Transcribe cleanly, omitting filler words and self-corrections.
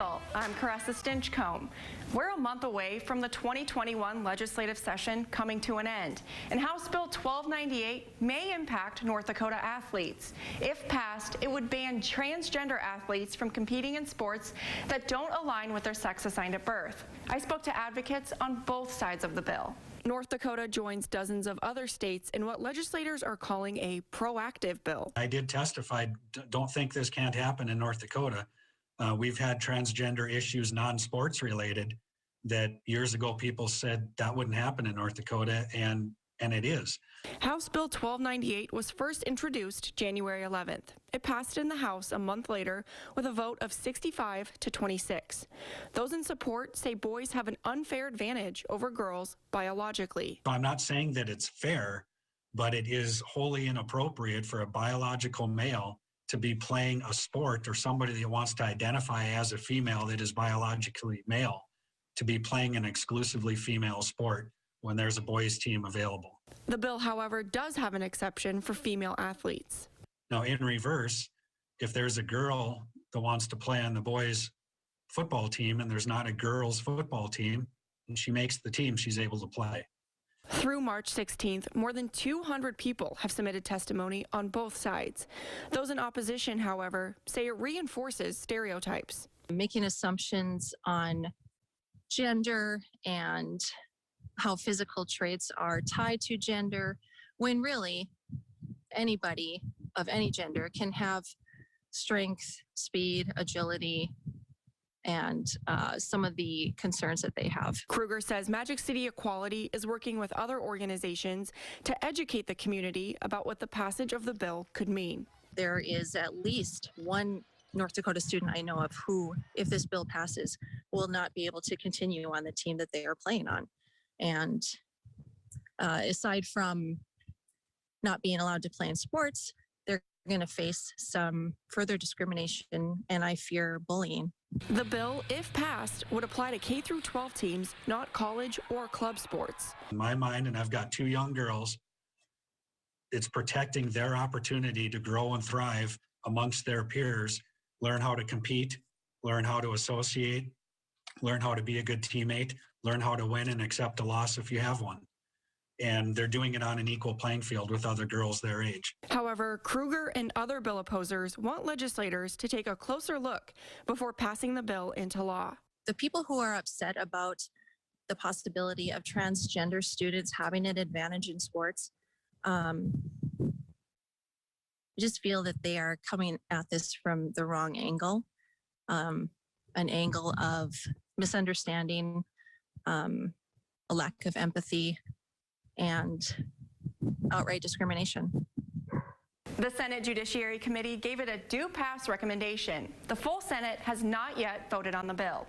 I'm Caressa Stinchcomb. We're a month away from the 2021 legislative session coming to an end, and House Bill 1298 may impact North Dakota athletes. If passed, it would ban transgender athletes from competing in sports that don't align with their sex assigned at birth. I spoke to advocates on both sides of the bill. North Dakota joins dozens of other states in what legislators are calling a proactive bill. I did testify, don't think this can't happen in North Dakota. We've had transgender issues, non-sports related, that years ago people said that wouldn't happen in North Dakota, and it is. House Bill 1298 was first introduced January 11th. It passed in the House a month later with a vote of 65 to 26. Those in support say boys have an unfair advantage over girls biologically. I'm not saying that it's fair, but it is wholly inappropriate for a biological male to be playing a sport, or somebody that wants to identify as a female that is biologically male, to be playing an exclusively female sport when there's a boys team available. The bill, however, does have an exception for female athletes. Now, in reverse, if there's a girl that wants to play on the boys football team and there's not a girls football team, and she makes the team, she's able to play. Through March 16th, more than 200 people have submitted testimony on both sides. Those in opposition, however, say it reinforces stereotypes. Making assumptions on gender and how physical traits are tied to gender, when really anybody of any gender can have strength, speed, agility, and some of the concerns that they have. Kruger says Magic City Equality is working with other organizations to educate the community about what the passage of the bill could mean. There is at least one North Dakota student I know of who, if this bill passes, will not be able to continue on the team that they are playing on. And aside from not being allowed to play in sports, they're going to face some further discrimination and, I fear, bullying. The bill, if passed, would apply to K-12 teams, not college or club sports. In my mind, and I've got two young girls, it's protecting their opportunity to grow and thrive amongst their peers, learn how to compete, learn how to associate, learn how to be a good teammate, learn how to win and accept a loss if you have one. And they're doing it on an equal playing field with other girls their age. However, Kruger and other bill opposers want legislators to take a closer look before passing the bill into law. The people who are upset about the possibility of transgender students having an advantage in sports, I just feel that they are coming at this from the wrong angle, an angle of misunderstanding, a lack of empathy, and outright discrimination. The Senate Judiciary Committee gave it a do-pass recommendation. The full Senate has not yet voted on the bill.